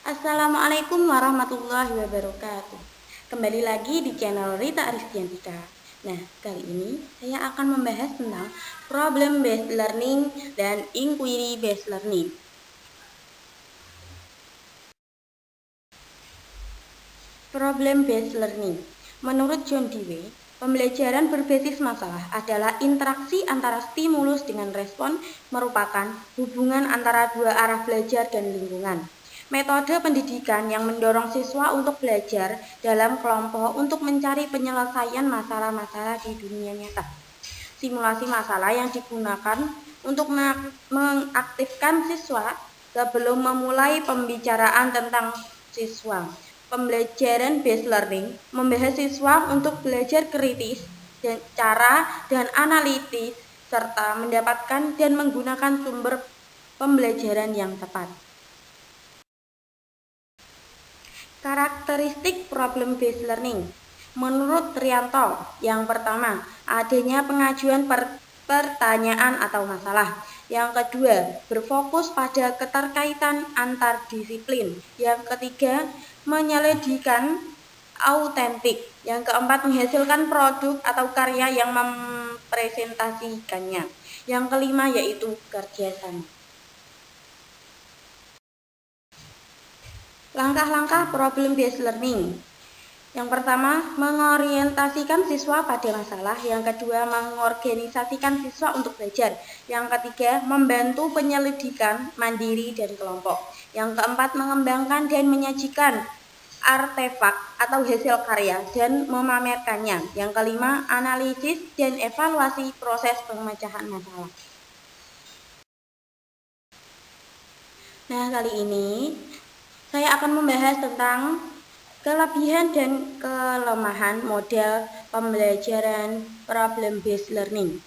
Assalamualaikum warahmatullahi wabarakatuh. Kembali lagi di channel Rita Aristiantika. Nah, kali ini saya akan membahas tentang problem based learning dan inquiry based learning. Problem based learning. Menurut John Dewey, pembelajaran berbasis masalah adalah interaksi antara stimulus dengan respon merupakan hubungan antara dua arah belajar dan lingkungan. Metode pendidikan yang mendorong siswa untuk belajar dalam kelompok untuk mencari penyelesaian masalah-masalah di dunia nyata. Simulasi masalah yang digunakan untuk mengaktifkan siswa sebelum memulai pembicaraan tentang siswa. Pembelajaran based learning membahas siswa untuk belajar kritis dan cara dan analitis serta mendapatkan dan menggunakan sumber pembelajaran yang tepat. Karakteristik problem based learning. Menurut Trianto, yang pertama, adanya pengajuan pertanyaan atau masalah. Yang kedua, berfokus pada keterkaitan antar disiplin. Yang ketiga, menyelidikkan autentik. Yang keempat, menghasilkan produk atau karya yang mempresentasikannya. Yang kelima yaitu kerjasama. Langkah-langkah problem based learning. Yang pertama, mengorientasikan siswa pada masalah. Yang kedua, mengorganisasikan siswa untuk belajar. Yang ketiga, membantu penyelidikan mandiri dan kelompok. Yang keempat, mengembangkan dan menyajikan artefak atau hasil karya dan memamerkannya. Yang kelima, analisis dan evaluasi proses pemecahan masalah. Nah, kali ini saya akan membahas tentang kelebihan dan kelemahan model pembelajaran problem based learning.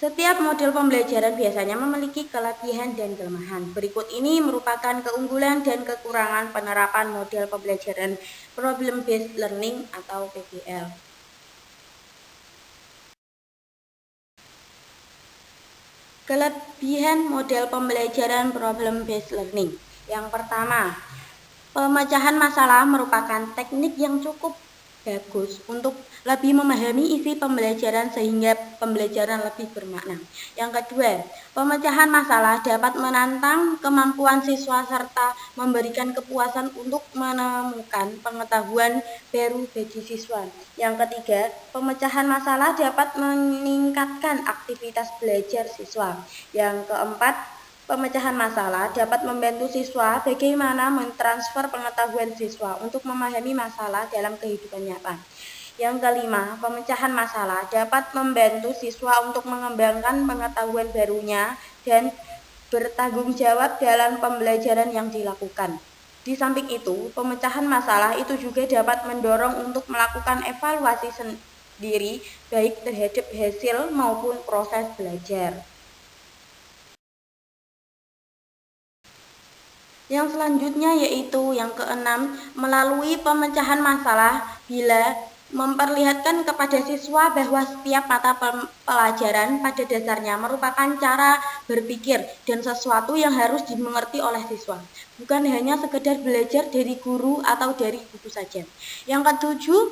Setiap model pembelajaran biasanya memiliki kelebihan dan kelemahan. Berikut ini merupakan keunggulan dan kekurangan penerapan model pembelajaran problem based learning atau PBL. Kelebihan model pembelajaran problem based learning. Yang pertama, pemecahan masalah merupakan teknik yang cukup bagus untuk lebih memahami isi pembelajaran sehingga pembelajaran lebih bermakna. Yang kedua, pemecahan masalah dapat menantang kemampuan siswa serta memberikan kepuasan untuk menemukan pengetahuan baru bagi siswa. Yang ketiga, pemecahan masalah dapat meningkatkan aktivitas belajar siswa. Yang keempat, pemecahan masalah dapat membantu siswa bagaimana mentransfer pengetahuan siswa untuk memahami masalah dalam kehidupan nyata. Yang kelima, pemecahan masalah dapat membantu siswa untuk mengembangkan pengetahuan barunya dan bertanggung jawab dalam pembelajaran yang dilakukan. Di samping itu, pemecahan masalah itu juga dapat mendorong untuk melakukan evaluasi sendiri baik terhadap hasil maupun proses belajar. Yang selanjutnya yaitu yang keenam, melalui pemecahan masalah bila memperlihatkan kepada siswa bahwa setiap mata pelajaran pada dasarnya merupakan cara berpikir dan sesuatu yang harus dimengerti oleh siswa, bukan hanya sekedar belajar dari guru atau dari buku saja. Yang ketujuh,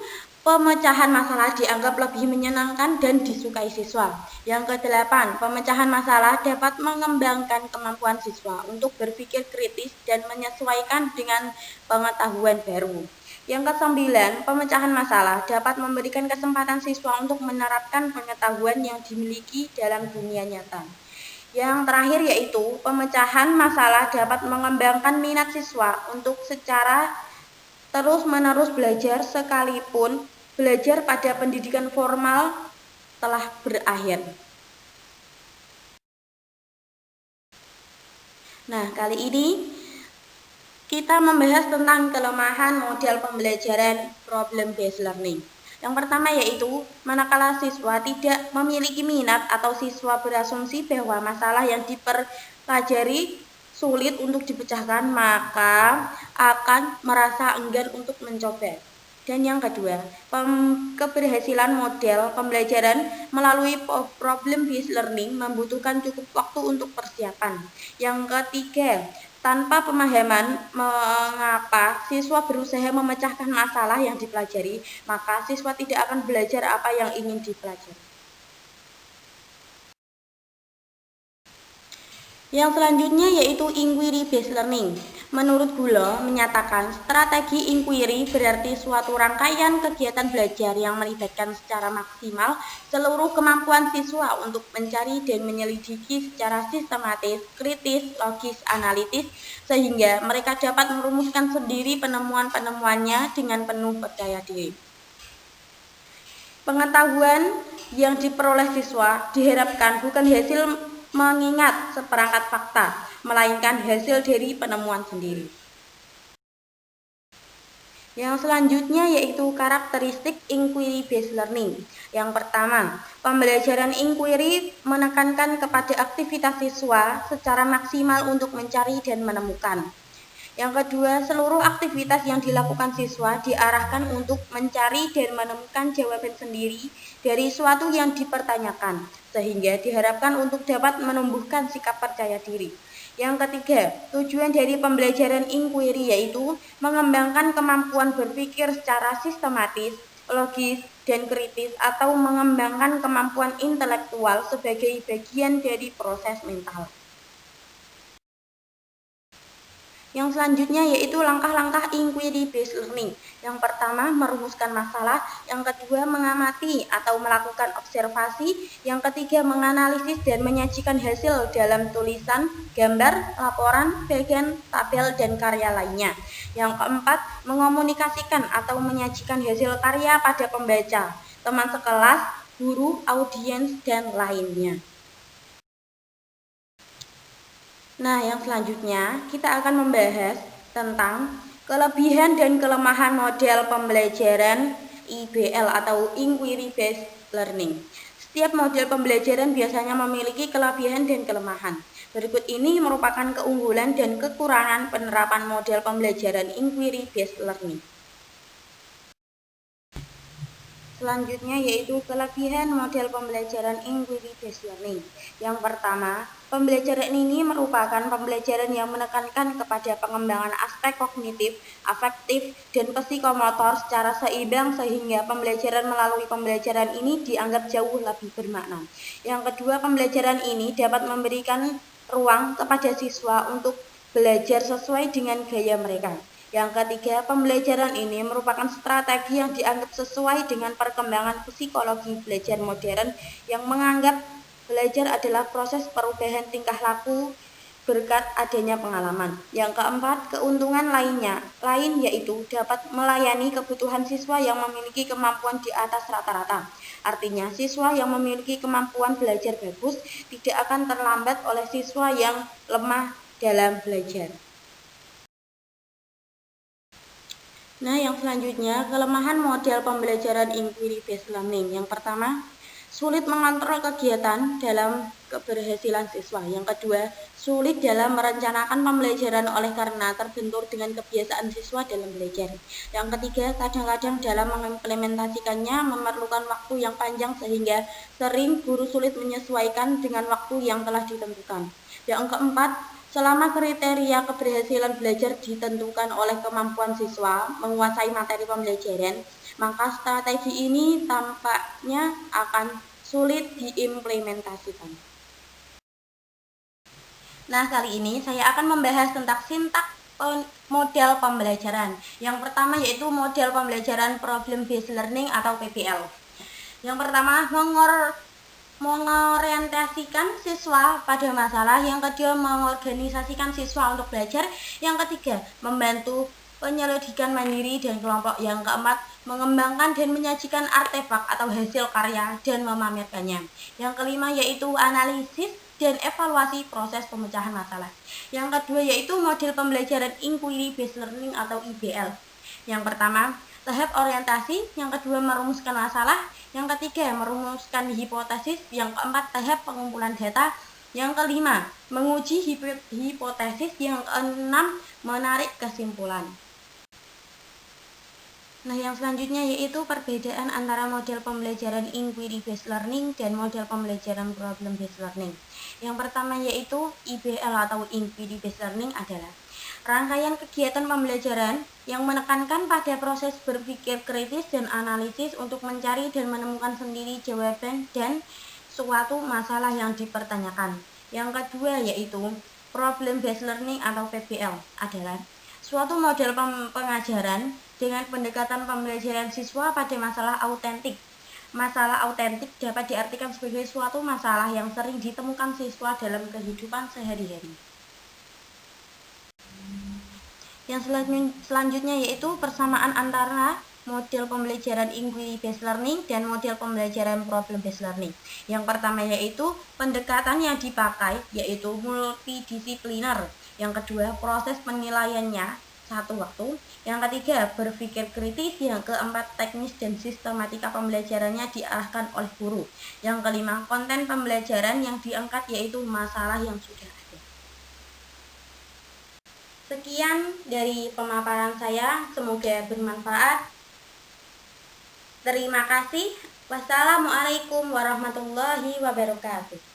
pemecahan masalah dianggap lebih menyenangkan dan disukai siswa. Yang kedelapan, pemecahan masalah dapat mengembangkan kemampuan siswa untuk berpikir kritis dan menyesuaikan dengan pengetahuan baru. Yang kesembilan, pemecahan masalah dapat memberikan kesempatan siswa untuk menerapkan pengetahuan yang dimiliki dalam dunia nyata. Yang terakhir yaitu, pemecahan masalah dapat mengembangkan minat siswa untuk secara terus-menerus belajar sekalipun belajar pada pendidikan formal telah berakhir. Nah, kali ini kita membahas tentang kelemahan model pembelajaran problem based learning. Yang pertama yaitu, manakala siswa tidak memiliki minat atau siswa berasumsi bahwa masalah yang dipelajari sulit untuk dipecahkan, maka akan merasa enggan untuk mencoba. Dan yang kedua, keberhasilan model pembelajaran melalui problem based learning membutuhkan cukup waktu untuk persiapan. Yang ketiga, Tanpa pemahaman mengapa siswa berusaha memecahkan masalah yang dipelajari, maka siswa tidak akan belajar apa yang ingin dipelajari. Yang selanjutnya yaitu inquiry based learning. Menurut Gulo menyatakan strategi inquiry berarti suatu rangkaian kegiatan belajar yang melibatkan secara maksimal seluruh kemampuan siswa untuk mencari dan menyelidiki secara sistematis, kritis, logis, analitis sehingga mereka dapat merumuskan sendiri penemuan-penemuannya dengan penuh percaya diri. Pengetahuan yang diperoleh siswa diharapkan bukan hasil mengingat seperangkat fakta, melainkan hasil dari penemuan sendiri. Yang selanjutnya yaitu karakteristik inquiry based learning. Yang pertama, pembelajaran inquiry menekankan kepada aktivitas siswa secara maksimal untuk mencari dan menemukan. Yang kedua, seluruh aktivitas yang dilakukan siswa diarahkan untuk mencari dan menemukan jawaban sendiri dari suatu yang dipertanyakan, sehingga diharapkan untuk dapat menumbuhkan sikap percaya diri. Yang ketiga, tujuan dari pembelajaran inquiry yaitu mengembangkan kemampuan berpikir secara sistematis, logis, dan kritis atau mengembangkan kemampuan intelektual sebagai bagian dari proses mental. Yang selanjutnya yaitu langkah-langkah inquiry based learning. Yang pertama, merumuskan masalah. Yang kedua, mengamati atau melakukan observasi. Yang ketiga, menganalisis dan menyajikan hasil dalam tulisan, gambar, laporan, bagian, tabel, dan karya lainnya. Yang keempat, mengomunikasikan atau menyajikan hasil karya pada pembaca, teman sekelas, guru, audiens, dan lainnya. Nah, yang selanjutnya kita akan membahas tentang kelebihan dan kelemahan model pembelajaran IBL atau Inquiry Based Learning. Setiap model pembelajaran biasanya memiliki kelebihan dan kelemahan. Berikut ini merupakan keunggulan dan kekurangan penerapan model pembelajaran Inquiry Based Learning. Selanjutnya yaitu kelebihan model pembelajaran inquiry based learning. Yang pertama, pembelajaran ini merupakan pembelajaran yang menekankan kepada pengembangan aspek kognitif, afektif, dan psikomotor secara seimbang sehingga pembelajaran melalui pembelajaran ini dianggap jauh lebih bermakna. Yang kedua, pembelajaran ini dapat memberikan ruang kepada siswa untuk belajar sesuai dengan gaya mereka. Yang ketiga, pembelajaran ini merupakan strategi yang dianggap sesuai dengan perkembangan psikologi belajar modern yang menganggap belajar adalah proses perubahan tingkah laku berkat adanya pengalaman. Yang keempat, keuntungan lain yaitu dapat melayani kebutuhan siswa yang memiliki kemampuan di atas rata-rata. Artinya, siswa yang memiliki kemampuan belajar bagus tidak akan terlambat oleh siswa yang lemah dalam belajar. Nah, yang selanjutnya, kelemahan model pembelajaran inquiry based learning. Yang pertama, sulit mengontrol kegiatan dalam keberhasilan siswa. Yang kedua, sulit dalam merencanakan pembelajaran oleh karena terbentur dengan kebiasaan siswa dalam belajar. Yang ketiga, kadang-kadang dalam mengimplementasikannya memerlukan waktu yang panjang sehingga sering guru sulit menyesuaikan dengan waktu yang telah ditentukan. Yang keempat, selama kriteria keberhasilan belajar ditentukan oleh kemampuan siswa menguasai materi pembelajaran, maka strategi ini tampaknya akan sulit diimplementasikan. Nah, kali ini saya akan membahas tentang sintaks model pembelajaran. Yang pertama yaitu model pembelajaran Problem Based Learning atau PBL. Yang pertama, mengorientasikan siswa pada masalah. Yang kedua, mengorganisasikan siswa untuk belajar. Yang ketiga, membantu penyelidikan mandiri dan kelompok. Yang keempat, mengembangkan dan menyajikan artefak atau hasil karya dan memamerkannya. Yang kelima yaitu analisis dan evaluasi proses pemecahan masalah. Yang kedua yaitu model pembelajaran Inquiry Based Learning atau IBL. Yang pertama, tahap orientasi. Yang kedua, merumuskan masalah. Yang ketiga, merumuskan hipotesis. Yang keempat, tahap pengumpulan data. Yang kelima, menguji hipotesis. Yang keenam, menarik kesimpulan. Nah, yang selanjutnya yaitu perbedaan antara model pembelajaran inquiry based learning dan model pembelajaran problem based learning. Yang pertama yaitu IBL atau inquiry based learning adalah rangkaian kegiatan pembelajaran yang menekankan pada proses berpikir kritis dan analisis untuk mencari dan menemukan sendiri jawaban dan suatu masalah yang dipertanyakan. Yang kedua yaitu problem based learning atau PBL adalah suatu model pengajaran dengan pendekatan pembelajaran siswa pada masalah autentik. Masalah autentik dapat diartikan sebagai suatu masalah yang sering ditemukan siswa dalam kehidupan sehari-hari. Yang selanjutnya yaitu persamaan antara model pembelajaran inquiry based learning dan model pembelajaran problem based learning. Yang pertama yaitu pendekatan yang dipakai yaitu multidisipliner. Yang kedua proses penilaiannya satu waktu. Yang ketiga berpikir kritis. Yang keempat teknis dan sistematika pembelajarannya diarahkan oleh guru. Yang kelima konten pembelajaran yang diangkat yaitu masalah yang sudah ada. Sekian dari pemaparan saya, semoga bermanfaat. Terima kasih. Wassalamualaikum warahmatullahi wabarakatuh.